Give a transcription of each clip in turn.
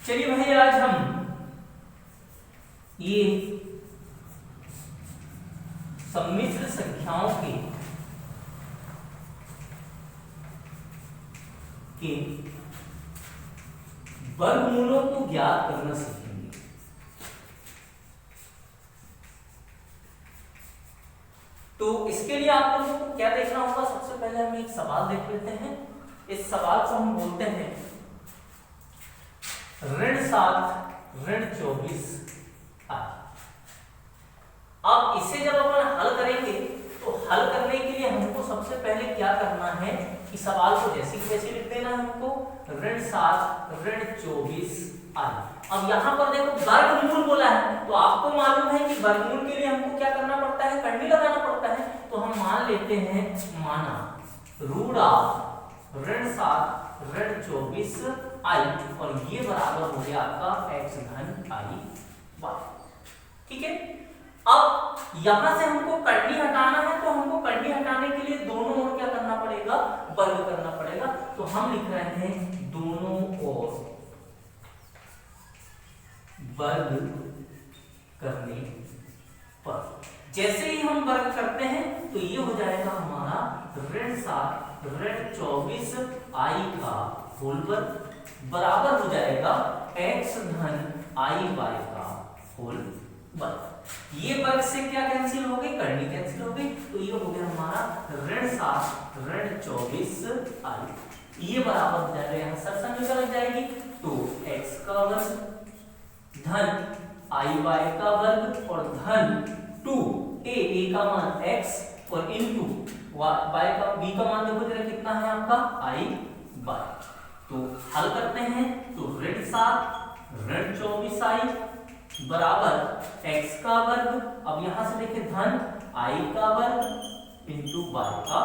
चलिए भाई आज हम ये सम्मिश्र संख्याओं के वर्गमूलों को ज्ञात करना सीखेंगे। तो इसके लिए आप लोगों को क्या देखना होगा, सबसे पहले हम एक सवाल देख लेते हैं। इस सवाल को हम बोलते हैं ऋण 7 ऋण 24 अब इसे जब अपन हल करेंगे तो हल करने के लिए हमको सबसे पहले क्या करना है कि सवाल को जैसे कि वैसे लिख देना है हमको ऋण 7 ऋण 24 अब यहाँ पर देखो वर्गमूल बोला है, तो आपको मालूम है कि वर्गमूल के लिए हमको क्या करना पड़ता है, कंडी लगाना पड़ता है। तो हम मान लेते हैं, माना √ ऋण 7 ऋण 24 और ये बराबर हो गया आपका x धन i y। ठीक है, अब यहां से हमको कंडी हटाना है, तो हमको कंडी हटाने के लिए दोनों ओर क्या करना पड़ेगा, वर्ग करना पड़ेगा। तो हम लिख रहे हैं दोनों ओर वर्ग करने पर जैसे ही हम वर्ग करते हैं तो ये हो जाएगा हमारा ऋण 7 ऋण 24 i का होल वर्ग बराबर हो जाएगा x धन i y का होल वर्ग। ये वर्ग से क्या कैंसिल हो गई, करनी कैंसिल हो गई, तो ये हो गया हमारा ऋण 7 ऋण 24 i। ये बराबर हो जाएगा, यहाँ सरसंख्या लग जाएगी, तो x का वर्ग धन i y का वर्ग और धन 2 a का मान x और इनटू y का b का मान देखो जरा कितना है आपका i y। तो हल करते हैं, तो ऋण 7 ऋण 24 i बराबर x का वर्ग, अब यहां से देखिए धन i का वर्ग इंटू y का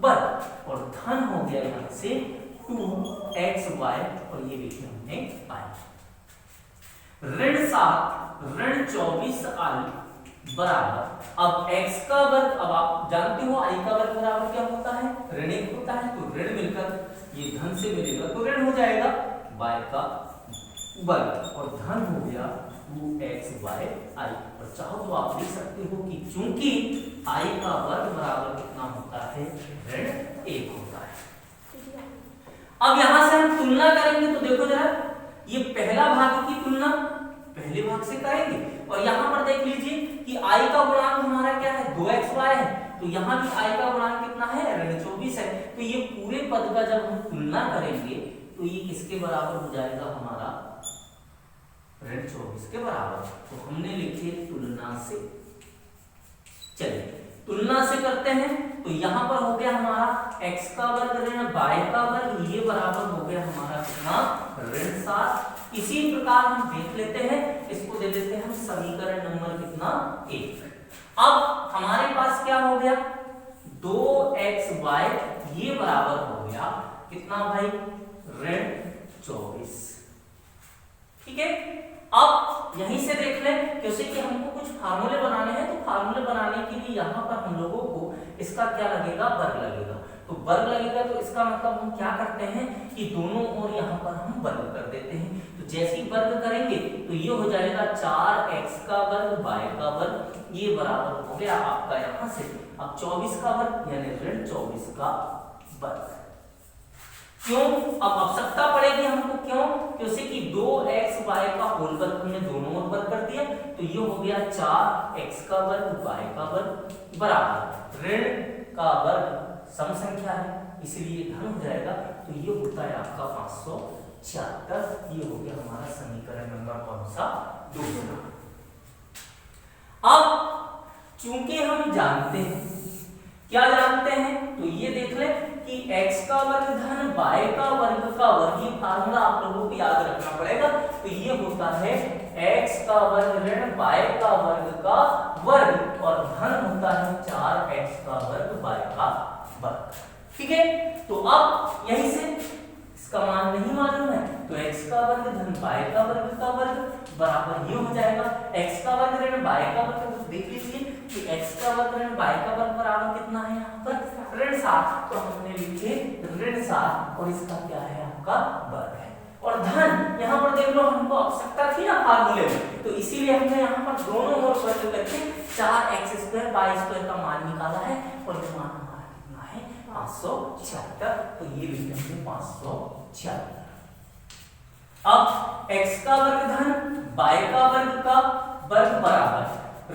वर्ग और धन हो गया यहां से 2xy और ये देखिए हमने i। ऋण 7 ऋण 24 i बराबर अब x का वर्ग, अब आप जानते हो i का वर्ग बराबर क्या होता है, ऋण 1 होता है, तो ऋण मिलकर ये धन से मिलेगा तो ऋण हो जाएगा y का वर्ग और धन हो गया 2xy i। और चाहो तो आप लिख सकते हो कि चूंकि i का वर्ग बराबर कितना होता है, ऋण 1 होता है। अब यहां से हम तुलना करेंगे, तो देखो जरा ये पहला भाग की तुलना पहले भाग से करेंगे और यहां पर देख लीजिए कि i का गुणांक हमारा क्या है, 2xy है, तो यहां भी i का गुणांक कितना है, ऋण 24 है। तो ये पूरे पद का जब हम तुलना करेंगे तो ये किसके बराबर हो जाएगा, हमारा ऋण 24 के बराबर। तो हमने लिखे तुलना से। चलिए तुलना से करते हैं, तो यहां पर हो गया हमारा x का वर्ग ऋण y का वर्ग, ये बराबर हो गया हमारा कितना, ऋण 7। इसी प्रकार हम देख लेते हैं, इसको दे देते हैं हम समीकरण नंबर कितना 1। अब हमारे पास क्या हो गया, 2xy ये बराबर हो गया कितना भाई, ऋण 24। ठीक है, अब यहीं से देख लें, जैसे कि हमको कुछ फार्मूले बनाने हैं, तो फार्मूले बनाने के लिए यहाँ पर हम लोगों को इसका क्या लगेगा, वर्ग लगेगा। तो वर्ग लगेगा तो इसका मतलब हम क्या करते हैं कि दोनों ओर यहाँ पर हम वर्ग कर देते हैं। तो जैसे ही वर्ग करेंगे तो ये हो जाएगा 4x का वर्ग y का वर्ग, ये बराबर हो गया आपका यहाँ से अब 24 का वर्ग यानी ऋण 24 का वर्ग। क्यों, अब आवश्यकता पड़ेगी हमको, क्यों, क्योंकि कि 2xy का होल वर्ग हमने दोनों ओर वर्ग कर दिया, तो ये हो गया 4x का वर्ग y का वर्ग बराबर ऋण का वर्ग सम संख्या है इसलिए धन हो जाएगा। तो ये होता है आपका 576। ये हो गया हमारा समीकरण नंबर कौन सा, 2। अब चूंकि हम जानते हैं, क्या जानते हैं, तो ये देख ले कि x का वर्ग धन y का वर्ग, ये फार्मूला आप लोगों को याद रखना पड़ेगा। तो ये होता है x का वर्ग ऋण y का वर्ग और धन होता है 4x का वर्ग y का वर्ग। ठीक है, तो अब यहीं से इसका मान नहीं मालूम है, तो x का वर्ग धन y का वर्ग बराबर ये हो जाएगा x का वर्ग ऋण y का वर्ग। देख लीजिए कि x का वर्ग ऋण y का वर्ग बराबर कितना है, यहाँ पर ऋण 7, तो हमने लिखे ऋण 7 और इसका क्या है आपका वर्ग है और और धन यहाँ पर देख लो हमको आवश्यकता थी ना फार्मूले में, तो इसीलिए हमने यहाँ पर दोनों ओर वर्ग करके 4x² y² का मान निकाला है और ये मान हमारा कितना है 576। तो ये लिख देंगे 576। अब x का वर्ग धन y का वर्ग बराबर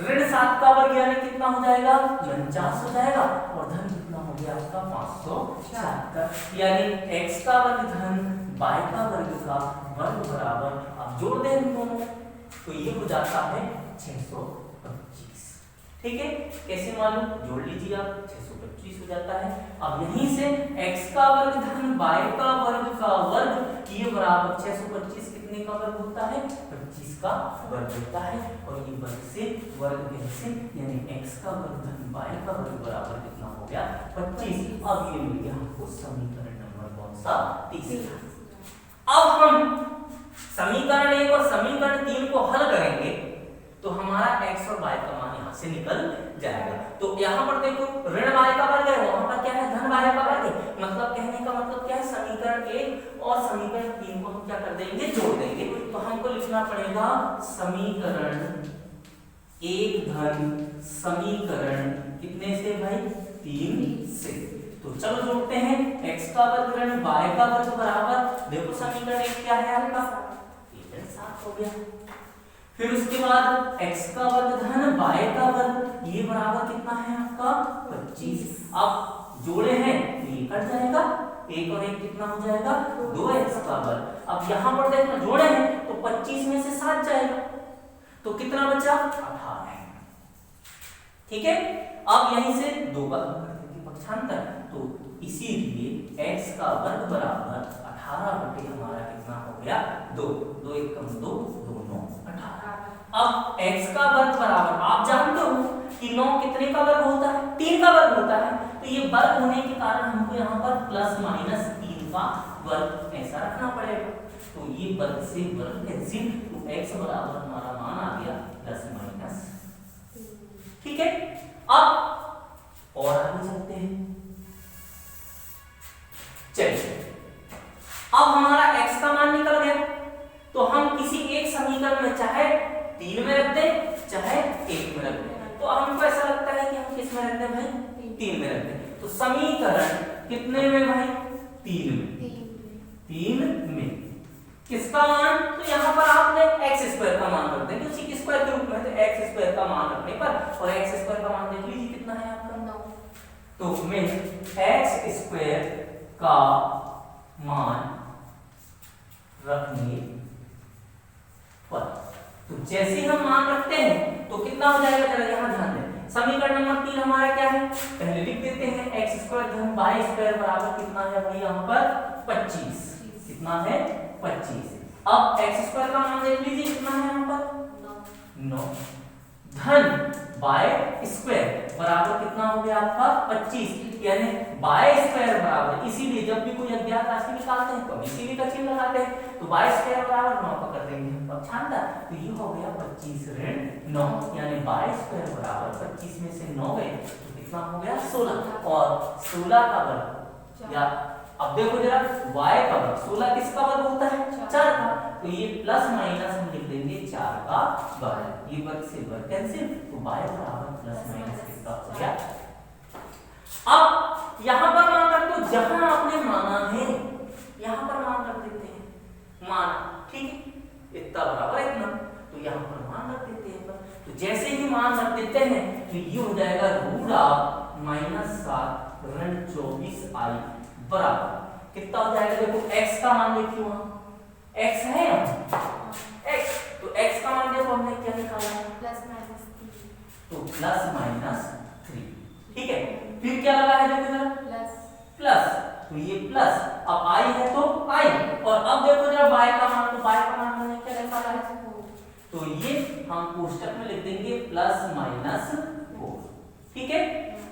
ऋण 7 का वर्ग यानी कितना हो जाएगा 49 हो जाएगा और धन कितना हो गया आपका 576, यानी x का वर्ग धन y का वर्ग बराबर, अब जोड़ दें इन दोनों तो ये हो जाता है 625। ठीक है, कैसे मालूम, जोड़ लीजिए आप, 625 हो जाता है। अब यहीं से x का वर्ग धन y का वर्ग ये बराबर 625 कितने का वर्ग होता है 25 का वर्ग होता है, और ये वर्ग से वर्ग कैसे, यानी x का वर्ग धन y का वर्ग बराबर कितना हो गया 25। अब ये मिल गया हमको समीकरण नंबर कौन सा, तीसरा। अब हम समीकरण 1 और समीकरण 3 को हल करेंगे तो हमारा x और y का मान यहाँ से निकल जाएगा। तो यहाँ पर देखो ऋण y का वर्ग है, वहां पर क्या है धन y का वर्ग है, मतलब कहने का मतलब क्या है, समीकरण 1 और समीकरण 3 को हम क्या कर देंगे, जोड़ देंगे। तो हमको लिखना पड़ेगा समीकरण 1 धन समीकरण कितने से भाई 3 से। तो चलो जोड़ते हैं, x का वर्ग ऋण y का वर्ग बराबर, देखो समीकरण 1 क्या है आपका 7 हो गया, फिर उसके बाद x का वर्ग धन y का वर्ग ये बराबर कितना है आपका 25। अब जोड़े हैं तो ये कट जाएगा, 1 और 1 कितना हो जाएगा 2x का वर्ग। अब यहाँ पर देखना जोड़े हैं तो 25 में से 7 जाएगा तो कितना बचा 18। ठीक है, अब यहीं से 2 का पक्षांतर, तो इसीलिए x का वर्ग बराबर 18 बटे हमारा कितना हो गया 2, 2 1 कम 2 दोनों 18। अब x का वर्ग बराबर, आप जानते हो कि 9 कितने का वर्ग होता है 3 का वर्ग होता है, तो ये वर्ग होने के कारण हमको यहाँ पर प्लस माइनस 3 का वर्ग ऐसा रखना पड़ेगा। तो ये वर्ग से वर्ग कैंसिल, तो x बराबर हमारा मान आ गया प्लस माइनस। ठीक है, अब और आगे चलते हैं, चलिए अब हमारा x का मान निकल गया, तो हम किसी एक समीकरण में चाहे 3 में रख दें चाहे 1 में रख दें, तो हमको ऐसा लगता है कि हम किस में रख दें भाई 3 में रख दें। तो समीकरण कितने में भाई 3 में किसका मान, तो यहाँ पर आपने x² का मान रख देंगे उसी के स्क्वायर के रूप में, तो x² का मान रखने पर, और x² का मान देख लीजिए कितना है आपका 9, तो मैं x² का मान रखने पर, तो जैसे ही हम मान रखते हैं तो कितना हो जाएगा, जरा यहाँ ध्यान दें, समीकरण नंबर 3 हमारा क्या है, पहले लिख देते हैं x² धन y² बराबर कितना है भाई यहाँ पर 25, कितना है 25। अब x² का मान देख लीजिए कितना है यहाँ पर 9 धन y² बराबर कितना हो गया आपका 25, यानी y² बराबर, इसीलिए जब भी कोई अज्ञात राशि निकालते हैं तो इसीलिए का चिन्ह लगाते हैं, तो y² बराबर 9 का कर देंगे हम पक्षांतर, तो ये हो गया 25 ऋण 9, यानी y² बराबर 25 में से 9 गए तो कितना हो गया 16, और 16 का वर्ग, या अब देखो जरा y का वर्ग 16 किसका वर्ग होता है 4 का, तो ये प्लस माइनस हम लिख देंगे 4 का वर्ग, ये वर्ग से वर्ग कैंसिल, तो y बराबर प्लस माइनस किसका हो गया। अब यहाँ पर मान रख दो, जहां आपने माना है यहाँ पर मान रख देते हैं, माना ठीक है इतना बराबर इतना, तो यहाँ पर मान रख देते हैं पर, तो जैसे ही मान रख देते हैं तो ये हो जाएगा -7 ऋण 24i बराबर कितना हो जाएगा, देखो x का मान देखिए वहां x है x, तो x का मान देखो हमने क्या निकाला है +-3, तो +-3। ठीक है, फिर क्या लगा है देखो जरा प्लस, तो ये प्लस, अब i है तो i, और अब देखो जरा y का मान, तो y का मान हमने क्या निकाला है, तो ये हम कोष्टक में लिख देंगे +-4। ठीक है,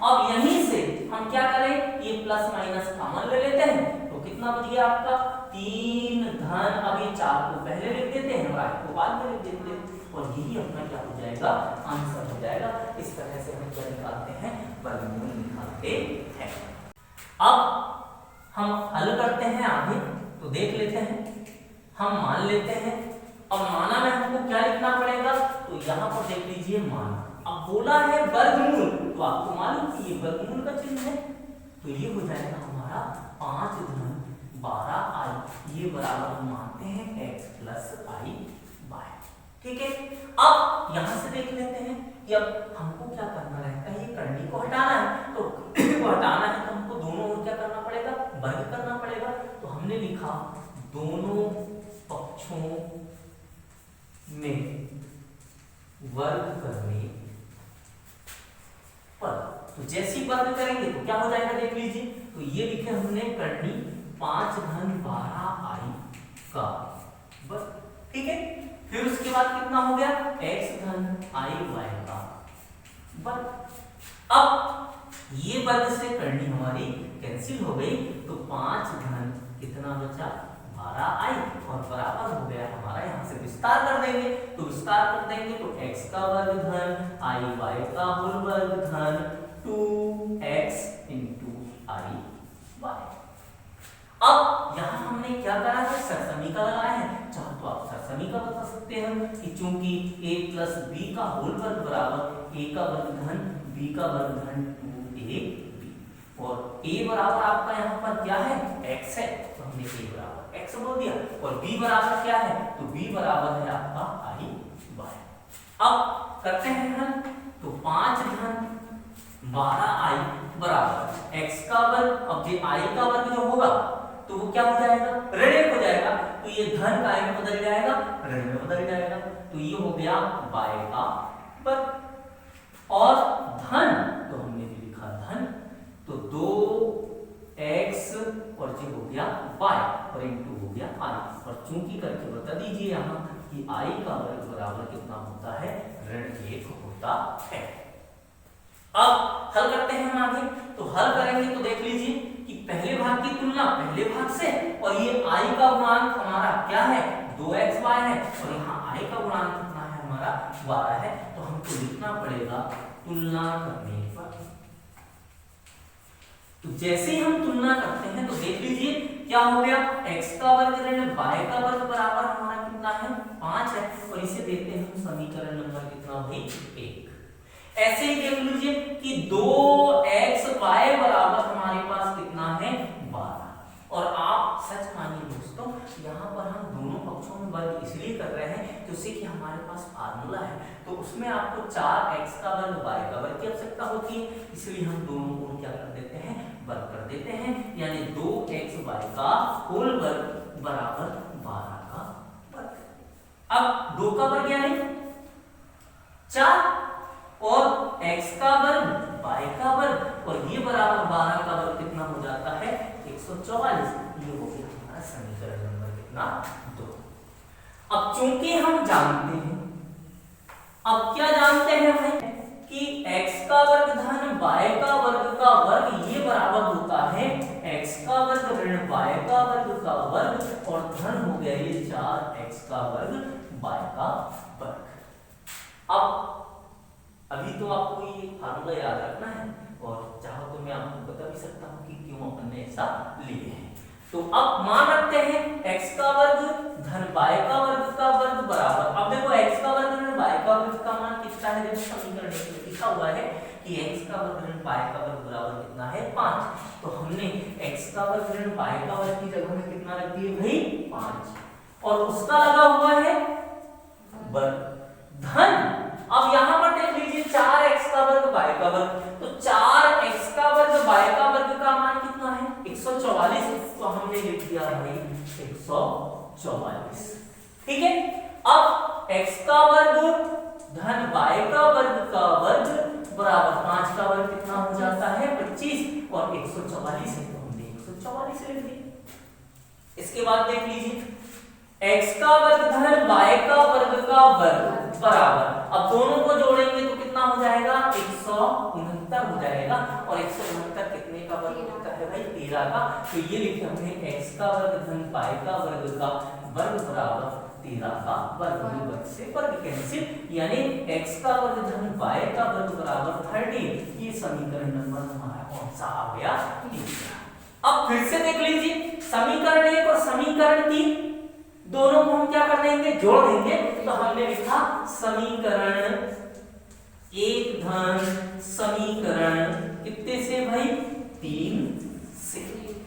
अब यहीं से हम क्या करें, ये प्लस माइनस कॉमन ले लेते हैं, तो कितना बच गया आपका 3 धन, अब ये 4 को पहले लिख देते हैं और 8 को बाद में लिख देते हैं, और यही अपना क्या हो जाएगा आंसर हो जाएगा। इस तरह से हम क्या निकालते हैं, वर्गमूल निकालते हैं। अब हम हल करते हैं आगे, तो देख लेते हैं हम मान लेते हैं। अब माना में हमको क्या लिखना पड़ेगा, तो यहाँ पर देख लीजिए माना। अब बोला है वर्गमूल, तो आपको मालूम कि ये वर्गमूल का चिन्ह है, तो ये हो जाएगा हमारा 5 धन 12i, ये बराबर हम मानते हैं x प्लस i y। ठीक है, अब यहां से देख लेते हैं कि अब हमको क्या करना रहता है, ये करनी को हटाना है, तो को हटाना है तो हमको दोनों ओर क्या करना पड़ेगा, वर्ग करना पड़ेगा। तो हमने लिखा दोनों पक्षों में वर्ग करने पर, तो जैसे ही वर्ग करेंगे तो क्या हो जाएगा देख लीजिए, तो ये लिखे हमने करनी 5 धन 12i का वर्ग। ठीक है, फिर उसके बाद कितना हो गया, x धन i y का वर्ग। अब ये वर्ग से करनी हमारी कैंसिल हो गई, तो 5 धन कितना बचा 12i और बराबर हो गया हमारा, यहां से विस्तार कर देंगे, तो विस्तार कर देंगे तो x का वर्ग धन i y का होल वर्ग धन 2x into i y। अब यहां हमने क्या करा है, सरसमी का लगाया है, चाहे तो आप सरसमी का बता सकते हैं कि चूंकि a प्लस b का होल वर्ग बराबर a का वर्ग धन b का वर्ग धन 2ab, और a बराबर आपका यहाँ पर क्या है, x है, तो हमने a बराबर x बोल दिया, और b बराबर क्या है, तो b बराबर है आपका i y। अब करते हैं हल, तो 5 धन 12i बराबर x का वर्ग, अब ये i का वर्ग जो होगा तो वो क्या हो जाएगा, ऋण 1 हो जाएगा, तो ये धन का में बदल जाएगा, ऋण में बदल जाएगा, तो ये हो गया y का वर्ग, और धन तो हमने भी लिखा धन, तो 2x और ये हो गया y और इनटू हो गया i, और चूंकि करके बता दीजिए यहाँ कि i का वर्ग बराबर कितना होता है, ऋण 1 होता है। अब हल करते हैं हम आगे, तो हल करेंगे तो देख लीजिए कि पहले भाग की तुलना पहले भाग से, और ये i का गुणांक हमारा क्या है 2xy है, और यहाँ i का गुणांक कितना है हमारा 12 है, तो हमको लिखना पड़ेगा तुलना करने पर। तो जैसे ही हम तुलना करते हैं तो देख लीजिए क्या हो गया, x का वर्ग ऋण y का वर्ग बराबर हमारा कितना है 5 है, और इसे देते हैं हम समीकरण नंबर कितना भाई 1। ऐसे ही देख लीजिए कि 2xy बराबर हमारे पास कितना है 12, और आप सच मानिए दोस्तों, यहाँ पर हम दोनों पक्षों में वर्ग इसलिए कर रहे हैं क्योंकि कि हमारे पास फार्मूला है, तो उसमें आपको 4x का वर्ग y का वर्ग की आवश्यकता होती है, इसलिए हम दोनों को क्या कर देते हैं, वर्ग कर देते हैं, यानी 2xy का होल वर्ग बराबर 12 का वर्ग। अब 2 का वर्ग यानी 4 और x का वर्ग y का वर्ग, और ये बराबर 12 का वर्ग कितना हो जाता है 144, ये हो गया हमारा समीकरण नंबर कितना 2। अब चूंकि हम जानते हैं, अब क्या जानते हैं भाई कि x का वर्ग धन y का वर्ग ये बराबर होता है x का वर्ग ऋण y का वर्ग, और धन हो गया ये 4x का वर्ग y का वर्ग। अब अभी तो आपको ये फार्मूला याद रखना है, और चाहो तो मैं आपको बता भी सकता हूँ कि क्यों अपन ने ऐसा लिए हैं। तो अब मान रखते हैं x का वर्ग धन y का वर्ग बराबर, अब देखो x का वर्ग धन y का वर्ग का मान कितना है, देखो समीकरण में लिखा हुआ है कि x का वर्ग धन y का वर्ग बराबर कितना है 5, तो हमने x का वर्ग धन y का वर्ग की जगह में कितना रख दिए भाई 5, और उसका लगा हुआ है वर्ग धन। अब यहाँ पर देख लीजिए 4x का वर्ग y का वर्ग, तो 4x का वर्ग y का वर्ग का मान कितना है 144, तो हमने लिख दिया भाई 144। ठीक है, अब x का वर्ग धन y का वर्ग बराबर 5 का वर्ग कितना हो जाता है 25, और 144 है, तो हमने 144 लिख दिया। इसके बाद देख लीजिए x का वर्ग धन y का वर्ग बराबर, अब दोनों को जोड़ेंगे तो कितना हो जाएगा 169 हो जाएगा, और 169 कितने का वर्ग होता है भाई 13 का, तो ये लिखे हमने x का वर्ग धन y का वर्ग बराबर 13 का वर्ग से वर्ग कैंसिल, यानी x का वर्ग धन y का वर्ग बराबर 30, ये समीकरण नंबर हमारा कौन सा आ गया 3। अब फिर से देख लीजिए समीकरण 1 और समीकरण 3 दोनों को हम क्या कर देंगे, जोड़ देंगे। तो हमने लिखा समीकरण एक धन समीकरण कितने से भाई, 3 से।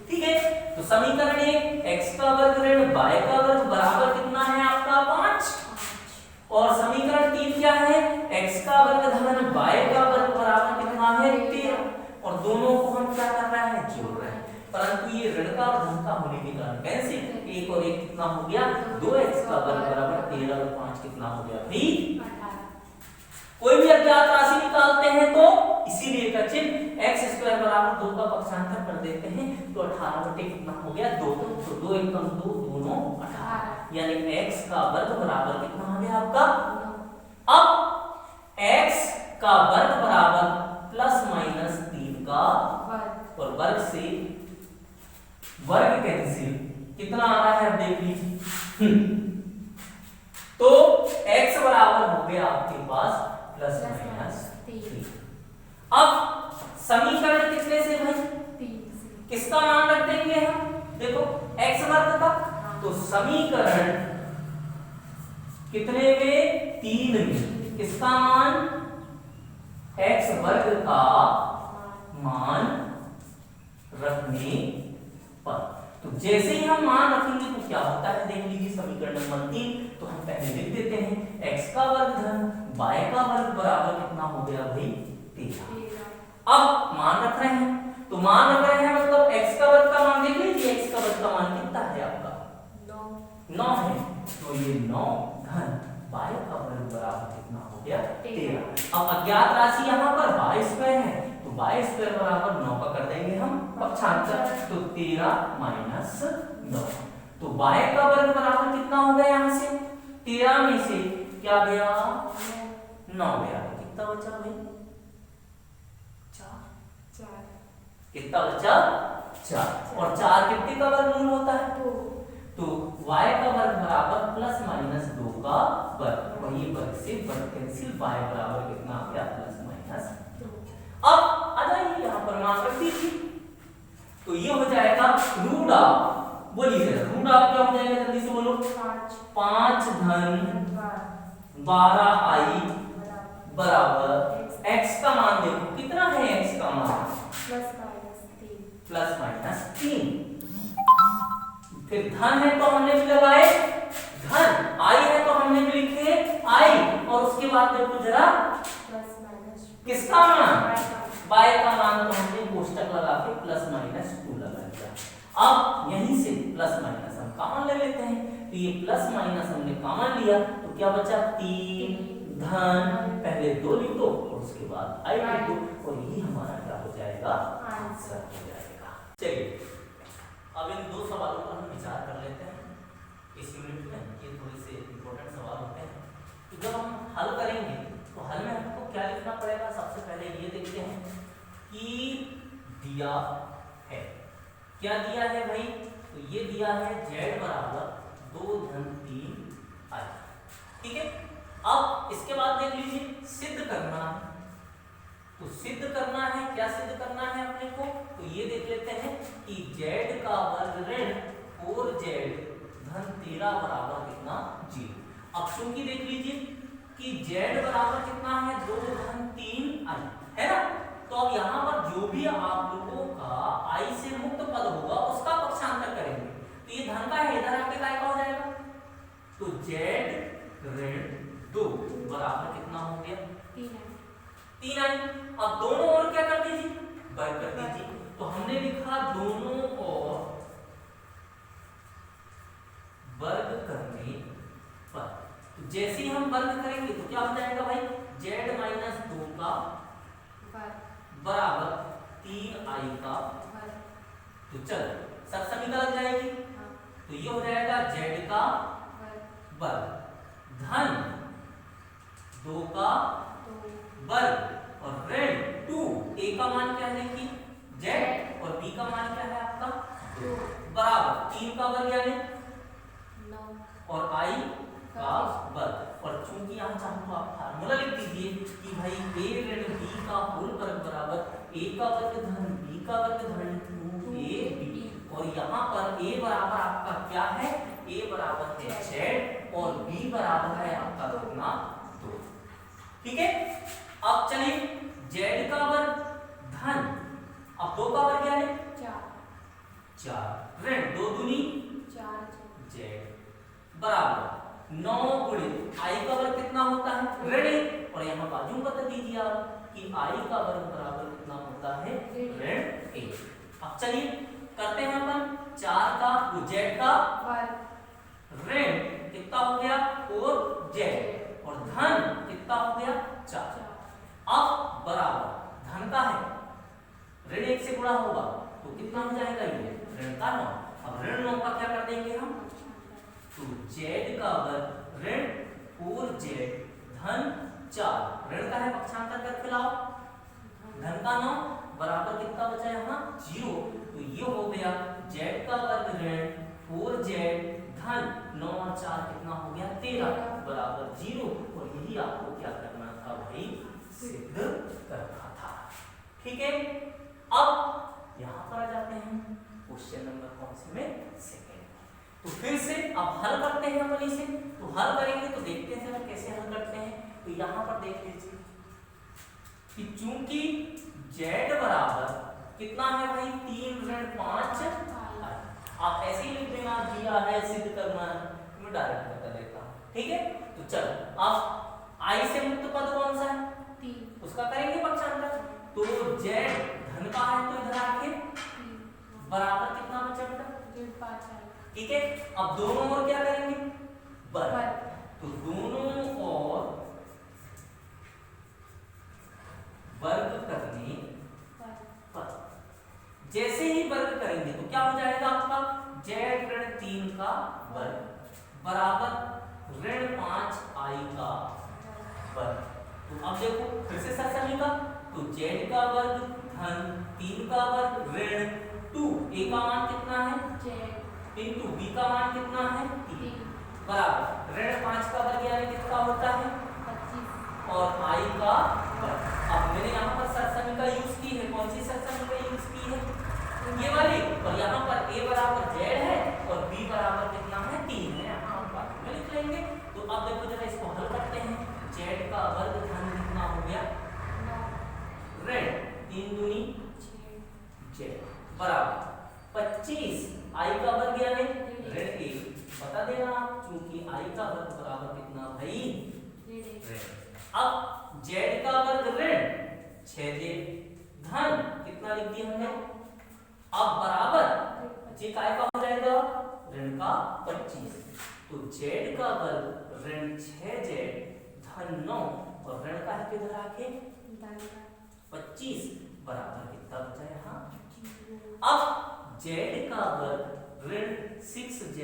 ठीक है, तो समीकरण एक x का वर्ग ऋण y का वर्ग बराबर कितना है आपका 5, और समीकरण 3 क्या है, x का वर्ग धन y का वर्ग बराबर कितना है 13, और दोनों को हम क्या कर रहे हैं, जोड़ रहे हैं। परंतु ये ऋण का और धन का होने के कारण कैंसिल, एक और एक कितना हो गया 2x का वर्ग बराबर 13 और 5 कितना हो गया भाई 18। कोई भी अज्ञात राशि निकालते हैं तो इसीलिए का चिन्ह x स्क्वायर बराबर 2 का पक्षांतर कर देते हैं, तो 18 बटे कितना हो गया 2, तो 2 एकम 2 दोनों 18, यानी x का वर्ग बराबर कितना हो गया आपका। अब x का वर्ग बराबर प्लस माइनस 3 का वर्ग, और वर्ग से वर्ग कैंसिल कितना आ रहा है, अब देख लीजिए। तो x बराबर हो गया आपके पास प्लस माइनस 3। अब समीकरण कितने से भाई, 3 से। किसका मान रख देंगे हम, देखो x वर्ग का, तो समीकरण कितने में, 3 में, किसका मान, x वर्ग का मान रखने पर। तो जैसे ही हम मान रखेंगे तो क्या होता है, देख लीजिए समीकरण नंबर 3, तो हम पहले लिख देते हैं x का वर्ग धन y का वर्ग बराबर कितना हो गया भाई 13। अब मान रख रहे हैं, तो मान रख रहे हैं मतलब x का वर्ग का मान देख लीजिए, x का वर्ग का मान कितना है आपका 9 है, तो ये 9 धन y का वर्ग बराबर कितना हो गया 13। अब अज्ञात राशि यहाँ पर y स्क्वायर है, तो y स्क्वायर बराबर 9 का कर देंगे हम पक्षांतर, तो 13 माइनस 9, तो y का वर्ग बराबर कितना हो गया, यहाँ से 13 में से क्या गया 9 गया, कितना बचा भाई 4, कितना बचा 4, और 4 कितने का वर्गमूल होता है, तो y का वर्ग बराबर प्लस माइनस 2 का वर्ग, वही वर्ग से वर्ग कैंसिल, y बराबर कितना आ गया प्लस माइनस 2। अब आ जाइए यहाँ पर मान रख दीजिए, तो ये हो जाएगा रूट ऑफ, बोलिए रूट ऑफ क्या हो जाएगा, जल्दी से बोलो, 5 धन 12i बराबर x का मान देखो कितना है, x का मान प्लस माइनस 3, फिर धन है तो हमने भी लगाए धन, आई है तो हमने भी लिखे आई, और उसके बाद देखो जरा किसका मान, y का मान, तो हमने कोष्टक लगा के प्लस माइनस 2 लगा दिया। अब यहीं से प्लस माइनस हम कॉमन ले लेते हैं, तो ये प्लस माइनस हमने कॉमन लिया, तो क्या बचा 3 धन, पहले 2 लिख दो और उसके बाद आई लिख दो, और यही हमारा क्या हो जाएगा, आंसर हो जाएगा। चलिए अब इन 2 सवालों पर हम विचार कर लेते हैं इस यूनिट में, ये थोड़े से इंपॉर्टेंट सवाल होते हैं। तो जब हम हल करेंगे तो हल में हमको क्या लिखना पड़ेगा, सबसे पहले ये देखते हैं कि दिया है, क्या दिया है भाई, तो ये दिया है z बराबर 2 धन 3 i, ठीक है। अब इसके बाद देख लीजिए सिद्ध करना है, तो सिद्ध करना है, क्या सिद्ध करना है अपने को, तो ये देख लेते हैं कि z का वर्ग ऋण 4z धन 13 बराबर कितना 0। अब चूंकि देख लीजिए कि z बराबर कितना है 2 धन 3 i है ना, तो अब यहाँ पर जो भी आप लोगों का i से मुक्त पद होगा उसका पक्षांतर करेंगे, तो ये धन का है, इधर आके काय का हो जाएगा, तो z ऋण 2 बराबर कितना हो गया 3 i। अब दोनों ओर क्या कर दीजिए, वर्ग कर दीजिए, तो हमने लिखा दोनों ओर वर्ग करने पर, तो जैसे ही हम वर्ग करेंगे तो क्या हो जाएगा भाई, z माइनस 2 का बराबर 3i का, तो चलो सब समीकरण लग जाएगी, तो ये हो जाएगा z का वर्ग धन 2 का वर्ग और ऋण 2, a का मान क्या है देखिए z, और b का मान क्या है आपका 2, बराबर 3 का वर्ग यानी 9 और i का वर्ग, और चूंकि यहाँ चाहूँ तो आप फार्मूला लिख दीजिए कि भाई a ऋण b का होल वर्ग बराबर a का वर्ग धन b का वर्ग धन 2ab, और यहाँ पर a बराबर आपका क्या है A बराबर है Z और B बराबर है आपका कितना 2। ठीक है, अब चलिए Z का वर्ग धन, अब 2 का वर्ग क्या है 4 ऋण 2 दूनी 4 Z बराबर 9 गुणित I का वर्ग कितना होता है ऋण 1 और यहाँ बाजू बता दीजिए आप कि I का वर्ग बराबर कितना होता है ऋण 1। अब चलिए करते हैं अपन 4 का Z का ऋण कितना हो गया 4Z और धन कितना हो गया 4। अब बराबर धन का है ऋण 1 से गुणा होगा तो कितना हो जाएगा ये ऋण का 9। अब ऋण 9 का क्या कर देंगे हम, तो Z का वर्ग ऋण 4Z धन 4 ऋण का है पक्षांतर कर खिलाओ धन का 9 बराबर कितना बचा यहाँ 0। तो ये हो गया Z का वर्ग ऋण 4Z धन 9 और 4 कितना हो गया 13 बराबर 0। और यही आपको क्या करना था भाई सिद्ध करना था। ठीक है, अब यहाँ पर आ जाते हैं क्वेश्चन नंबर कौन से में सेकंड। तो फिर से अब हल करते हैं अपन इसे, तो हल करेंगे तो देखते हैं जरा कैसे हल करते हैं। तो यहाँ पर देख लीजिए कि चूंकि Z बराबर कितना है भाई 3 ऋण 5 आप ऐसे ही लिख देना दिया है सिद्ध करना है मैं डायरेक्ट बता देता हूँ। ठीक है, तो चलो अब I से मुक्त पद कौन सा है 3 उसका करेंगे पक्षांतर। तो Z धन का है तो इधर आके बराबर कितना बचा बेटा 5। ठीक है, अब दोनों ओर क्या करेंगे वर्ग, तो दोनों ओर वर्ग करने पर जैसे ही वर्ग करेंगे तो क्या हो जाएगा आपका Z ऋण 3 का वर्ग बराबर ऋण 5 I का वर्ग। तो अब देखो फिर से सरसमी का, तो Z का वर्ग धन 3 का वर्ग ऋण 2 A का मान कितना है Z इंटू B का मान कितना है 3 बराबर ऋण 5 का वर्ग यानी कितना होता है 25 और I का वर्ग। अब मैंने यहाँ पर सरसमी का यूज की है, कौन सी सरसमी का यूज की है ये वाली, और यहाँ पर A बराबर Z है और B बराबर कितना है 3 है, यहाँ हम बाद में लिख लेंगे। तो अब देखो जरा इसको हल करते हैं। Z का वर्ग धन कितना हो गया ऋण 3 दूनी Z बराबर 25 I का वर्ग यानी ऋण 1 बता देना आप, चूंकि I का वर्ग बराबर कितना भाई ऋण। अब Z का वर्ग ऋण 6Z धन कितना लिख दिया हमने, अब बराबर जी काय का हो जाएगा ऋण का 25। तो Z का वर्ग ऋण 6Z धन 9 और ऋण का है किधर आके 25 बराबर कितना बचा यहाँ। अब Z का वर्ग ऋण 6Z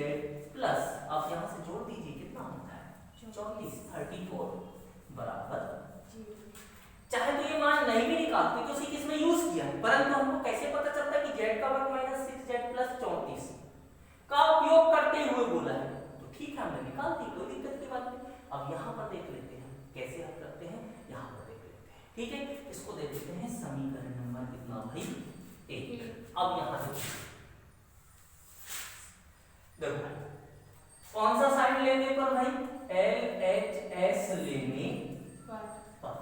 प्लस, अब यहाँ से जोड़ दीजिए कितना होता है 34 बराबर, चाहे तो ये मान नहीं भी निकालते क्योंकि किसमें यूज किया है, परंतु हमको कैसे पता चलता है कि Z का वर्ग माइनस 6Z प्लस 34 का उपयोग करते हुए बोला है, तो ठीक है हमने निकाल दी, कोई दिक्कत की बात नहीं। अब यहाँ पर देख लेते हैं कैसे हल करते हैं, यहाँ पर देख लेते हैं। ठीक है, इसको देख लेते हैं समीकरण नंबर कितना भाई 1। अब यहाँ देखो कौन सा साइन लेने पर भाई LHS लेने पर,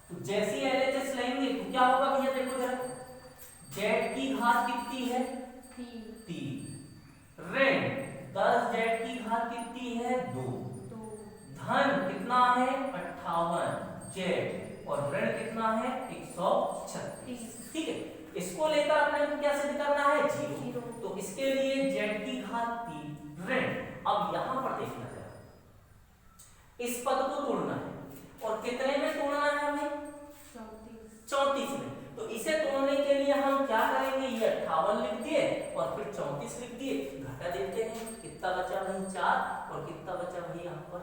तो जैसे ही LHS लेंगे तो क्या होगा भैया देखो जरा Z की घात कितनी है 3 ऋण 10Z की घात कितनी है 2 धन कितना है 58Z और ऋण कितना है 136। ठीक है, इसको लेकर अपने क्या सिद्ध करना है 0, तो इसके लिए Z की घात 3 ऋण। अब यहां पर देखना जरा इस पद को तोड़ना है और कितने में तोड़ना है हमें 34 में। तो इसे तोड़ने के लिए हम क्या करेंगे, ये 58 लिख दिए और फिर 34 लिख दिए, घटा देते हैं कितना बचा भाई 4 और कितना बचा भाई यहाँ पर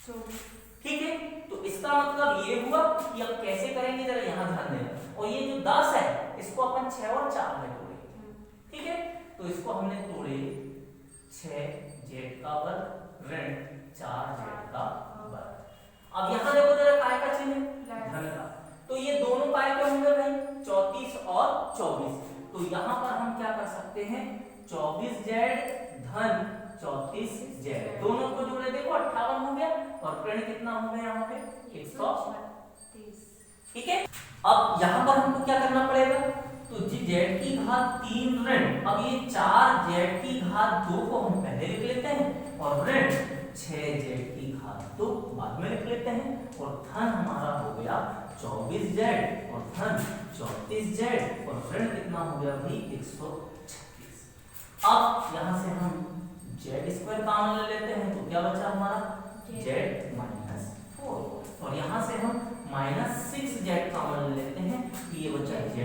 24। ठीक है, तो इसका मतलब ये हुआ कि अब कैसे करेंगे जरा यहाँ ध्यान देना, और ये जो 10 है इसको अपन 6 और 4 में तोड़ेंगे। ठीक है, तो इसको हमने तोड़े 6Z का वर्ग ऋण 4Z का वर्ग। अब यहाँ देखो जरा काय का चिन्ह धन का, तो ये दोनों काय के होंगे भाई 34 और 24। तो यहाँ पर हम क्या कर सकते हैं 24z धन 34z, दोनों को जोड़े देखो 58 हो गया और ऋण कितना हो गया यहाँ पे 136। ठीक है, अब यहाँ पर हमको क्या करना पड़ेगा, तो z की घात 3 ऋण, अब ये 4z की घात 2 को हम पहले लिख लेते हैं और ऋण 6z की घात 2 बाद में लिख लेते हैं और धन हमारा हो गया 24z और धन 34z और ऋण कितना हो गया भाई 136। अब यहाँ से हम z स्क्वायर कॉमन ले लेते हैं तो क्या बचा हमारा z माइनस 4 और यहाँ से हम माइनस 6z कॉमन ले लेते हैं तो ये बचा z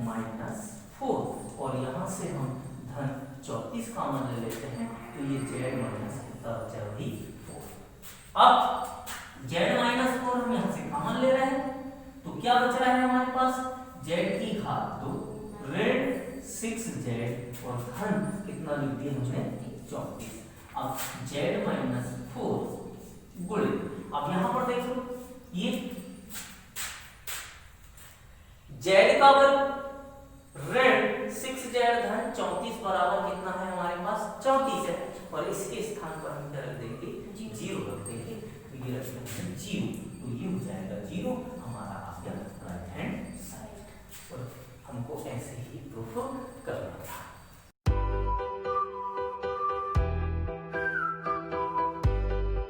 माइनस 4 और यहाँ से हम धन 34 कॉमन ले लेते हैं तो ये z माइनस कितना बचा भाई 4। अब z माइनस 4 हम यहाँ से कॉमन ले रहे हैं तो क्या बच रहा है हमारे पास z की घात 2 ऋण 6z और धन कितना लिख दिया हमने 34। अब z माइनस 4 गुणे, अब यहाँ पर देखो ये z का वर्ग ऋण 6z धन 34 बराबर कितना है हमारे पास 34 है और इसके स्थान पर हम क्या रख देंगे 0 रख देंगे तो ये रख देंगे 0 तो ये हो जाएगा 0 हमारा आ गया राइट हैंड साइड और हमको ऐसे ही प्रूफ